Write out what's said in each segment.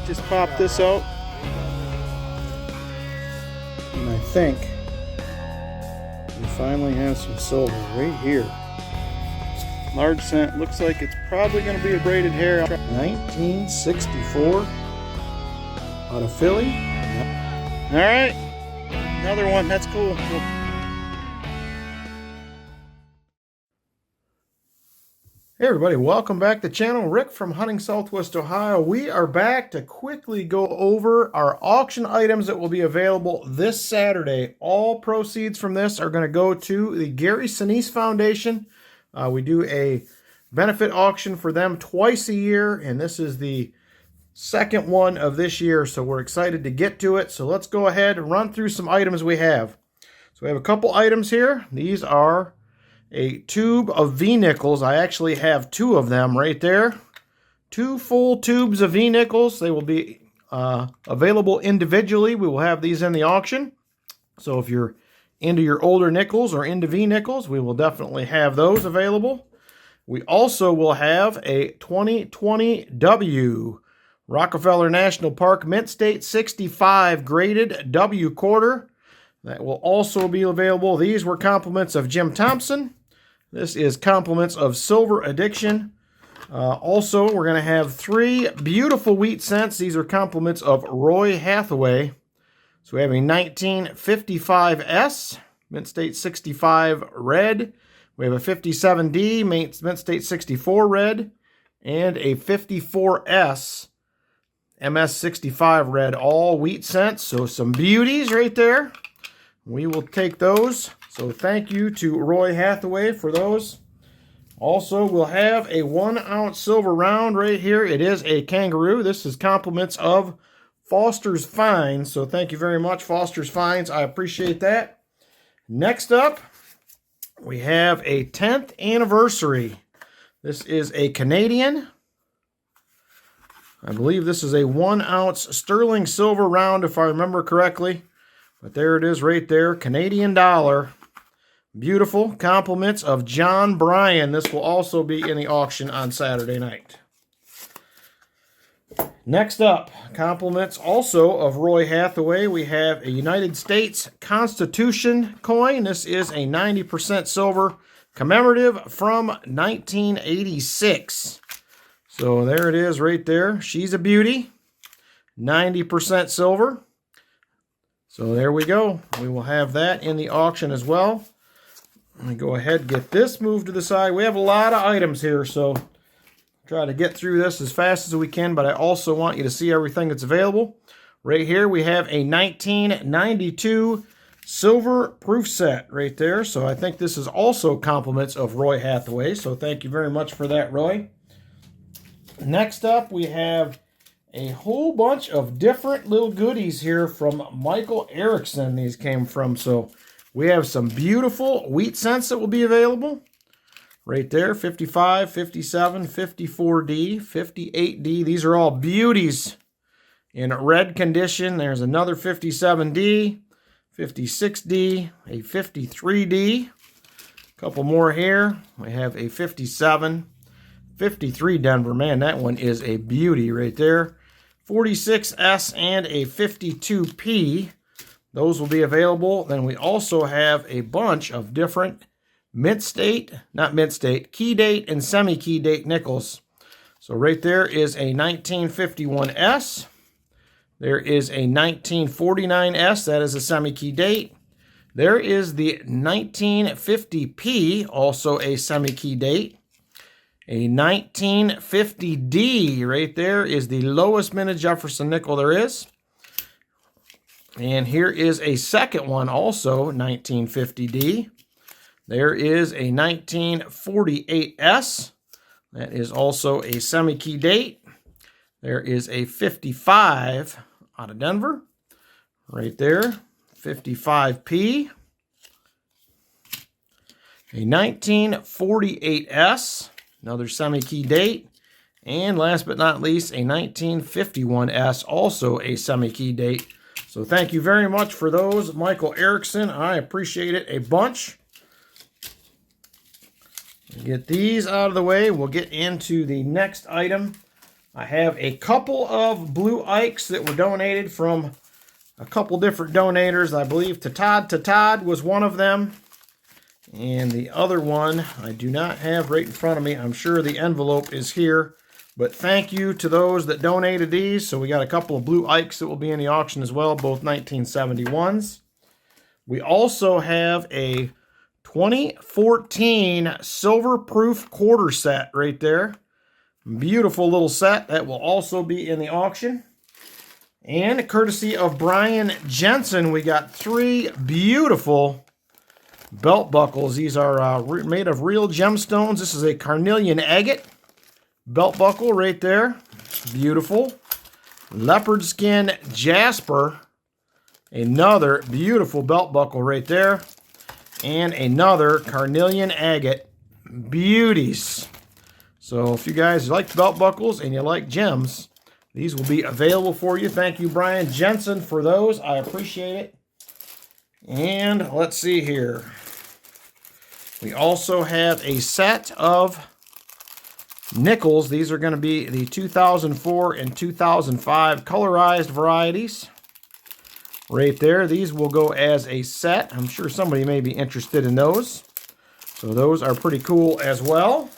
Just pop this out. And I think we finally have some silver right here. Large cent. Looks like it's probably going to be a braided hair. 1964 out of Philly. All right. Another one. That's cool. Hey everybody, welcome back to the channel. Rick from Hunting Southwest Ohio. We are back to quickly go over our auction items that will be available this Saturday. All proceeds from this are going to go to the Gary Sinise Foundation. We do a benefit auction for them twice a year, and this is the second one of this year, so we're excited to get to it. So let's go ahead and run through some items we have. So we have a couple items here. These are a tube of V-nickels. I actually have two of them right there. Two full tubes of V-nickels. They will be available individually. We will have these in the auction. So if you're into your older nickels or into V-nickels, we will definitely have those available. We also will have a 2020 Rockefeller National Park Mint State 65 graded W quarter. That will also be available. These were compliments of Jim Thompson. This is compliments of Silver Addiction. Also, we're going to have three beautiful wheat cents. These are compliments of Roy Hathaway. So we have a 1955S, Mint State 65 red. We have a 57D, Mint State 64 red. And a 54S, MS 65 red. All wheat cents. So some beauties right there. We will take those. So thank you to Roy Hathaway for those. Also, we'll have a 1 ounce silver round right here. It is a kangaroo. This is compliments of Foster's Finds. So thank you very much, Foster's Finds. I appreciate that. Next up, we have a 10th anniversary. This is a Canadian. I believe this is a 1 ounce sterling silver round, if I remember correctly. But there it is right there, Canadian dollar. Beautiful. Compliments of John Bryan. This will also be in the auction on Saturday night. Next up, compliments also of Roy Hathaway. We have a United States Constitution coin. This is a 90% silver commemorative from 1986. So there it is right there. She's a beauty. 90% silver. So there we go. We will have that in the auction as well. Let me go ahead and get this moved to the side. We have a lot of items here, so try to get through this as fast as we can, but I also want you to see everything that's available. Right here we have a 1992 silver proof set right there. So I think this is also compliments of Roy Hathaway. So thank you very much for that, Roy. Next up, we have a whole bunch of different little goodies here from Michael Erickson. These came from. So we have some beautiful wheat cents that will be available. Right there, 55, 57, 54D, 58D. These are all beauties in red condition. There's another 57D, 56D, a 53D. A couple more here. We have a 57, 53 Denver. Man, that one is a beauty right there. 46S and a 52P. Those will be available. Then we also have a bunch of different Mint State, not Mint State, key date and semi-key date nickels. So right there is a 1951S. There is a 1949S. That is a semi-key date. There is the 1950P, also a semi-key date. A 1950D right there is the lowest minted Jefferson nickel there is. And here is a second one, also 1950D. There is a 1948S. That is also a semi-key date. There is a 55 out of Denver. Right there. 55P. A 1948S. Another semi-key date. And last but not least, a 1951S. Also a semi-key date. So thank you very much for those, Michael Erickson. I appreciate it a bunch. Get these out of the way. We'll get into the next item I have a couple of blue Ikes that were donated from a couple different donators. I believe Todd was one of them. And the other one I do not have right in front of me. I'm sure the envelope is here. But thank you to those that donated these. So we got a couple of blue Ikes that will be in the auction as well, both 1971s. We also have a 2014 silver proof quarter set right there. Beautiful little set that will also be in the auction. And courtesy of Brian Jensen, we got 3 beautiful belt buckles. These are made of real gemstones. This is a carnelian agate belt buckle right there. Beautiful. Leopard skin jasper. Another beautiful belt buckle right there. And another carnelian agate beauties. So if you guys like belt buckles and you like gems, these will be available for you. Thank you, Brian Jensen, for those. I appreciate it. And let's see here. We also have a set of nickels. These are going to be the 2004 and 2005 colorized varieties. Right there. These will go as a set. I'm sure somebody may be interested in those. So those are pretty cool as well.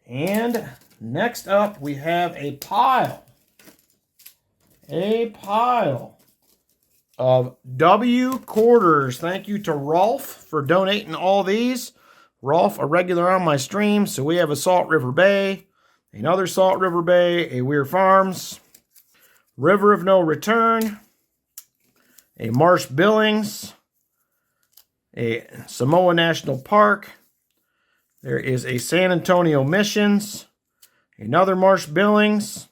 And next up, we have a pile of W quarters. Thank you to Rolf for donating all these. Rolf, a regular on my stream. So we have a Salt River Bay, another Salt River Bay, a Weir Farms, River of No Return, a Marsh Billings, a Samoa National Park. There is a San Antonio Missions, another Marsh Billings,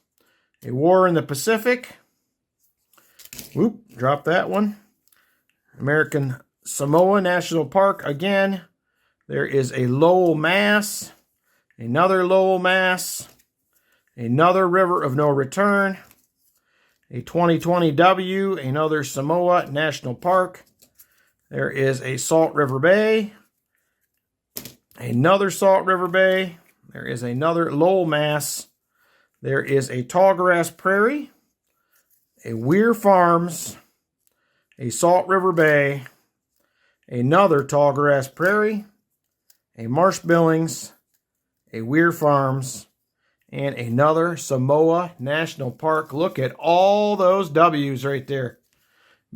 a War in the Pacific. Whoop, drop that one. American Samoa National Park again. There is a Lowell, Mass, another Lowell, Mass, another River of No Return, a 2020 W, another Samoa National Park. There is a Salt River Bay, another Salt River Bay. There is another Lowell, Mass. There is a Tallgrass Prairie, a Weir Farms, a Salt River Bay, another Tallgrass Prairie, a Marsh Billings, a Weir Farms, and another Samoa National Park. Look at all those W's right there.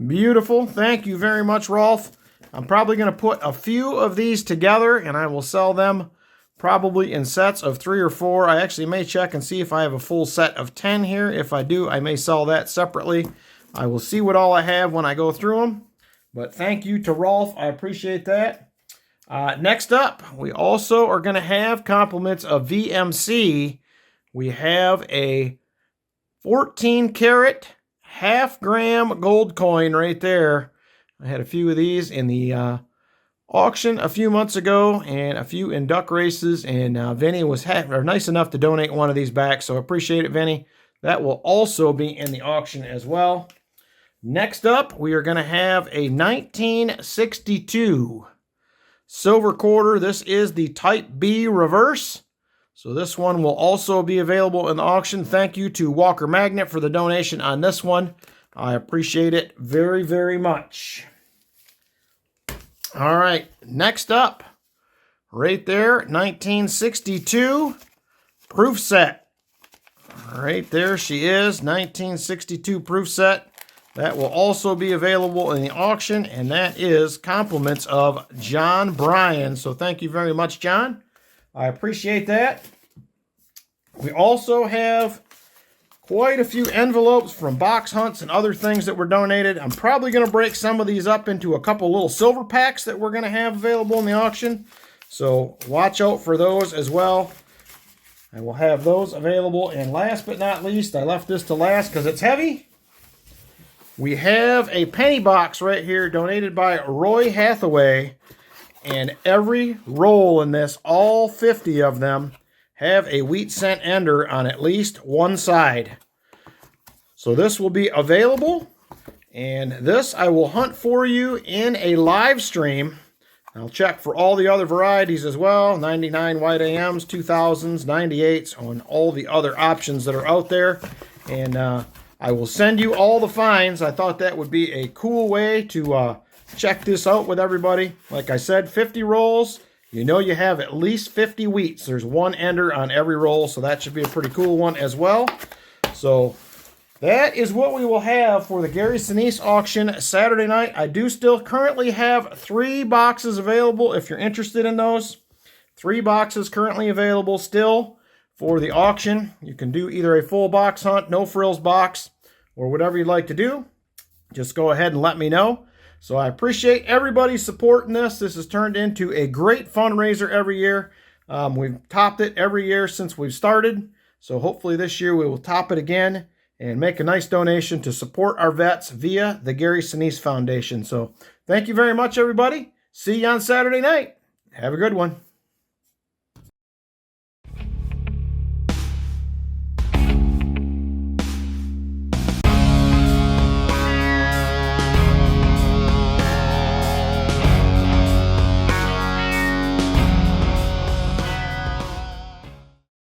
Beautiful. Thank you very much, Rolf. I'm probably going to put a few of these together, and I will sell them probably in sets of 3 or 4. I actually may check and see if I have a full set of 10 here. If I do, I may sell that separately. I will see what all I have when I go through them. But thank you to Rolf. I appreciate that. Next up, we also are going to have compliments of VMC. We have a 14 karat half-gram gold coin right there. I had a few of these in the auction a few months ago and a few in duck races, and Vinny was nice enough to donate one of these back, so I appreciate it, Vinny. That will also be in the auction as well. Next up, we are going to have a 1962 silver quarter. This is the Type B reverse. So this one will also be available in the auction. Thank you to Walker Magnet for the donation on this one. I appreciate it very, very much. All right, next up, right there, 1962 proof set. Right there she is, 1962 proof set. That will also be available in the auction, and that is compliments of John Bryan. So thank you very much, John. I appreciate that. We also have quite a few envelopes from box hunts and other things that were donated. I'm probably going to break some of these up into a couple little silver packs that we're going to have available in the auction. So watch out for those as well. I will have those available. And last but not least, I left this to last because it's heavy. We have a penny box right here donated by Roy Hathaway. And every roll in this, all 50 of them, have a wheat cent ender on at least one side. So this will be available, and this I will hunt for you in a live stream I'll check for all the other varieties as well. 99 white AMs, 2000s, 98s, and all the other options that are out there. And I will send you all the finds. I thought that would be a cool way to check this out with everybody. Like I said, 50 rolls. You know you have at least 50 wheats. There's one ender on every roll, so that should be a pretty cool one as well. So that is what we will have for the Gary Sinise auction Saturday night. I do still currently have 3 boxes available if you're interested in those. 3 boxes currently available still for the auction. You can do either a full box hunt, no frills box, or whatever you'd like to do. Just go ahead and let me know. So I appreciate everybody's support in this. This has turned into a great fundraiser every year. We've topped it every year since we've started. So hopefully this year we will top it again and make a nice donation to support our vets via the Gary Sinise Foundation. So thank you very much, everybody. See you on Saturday night. Have a good one.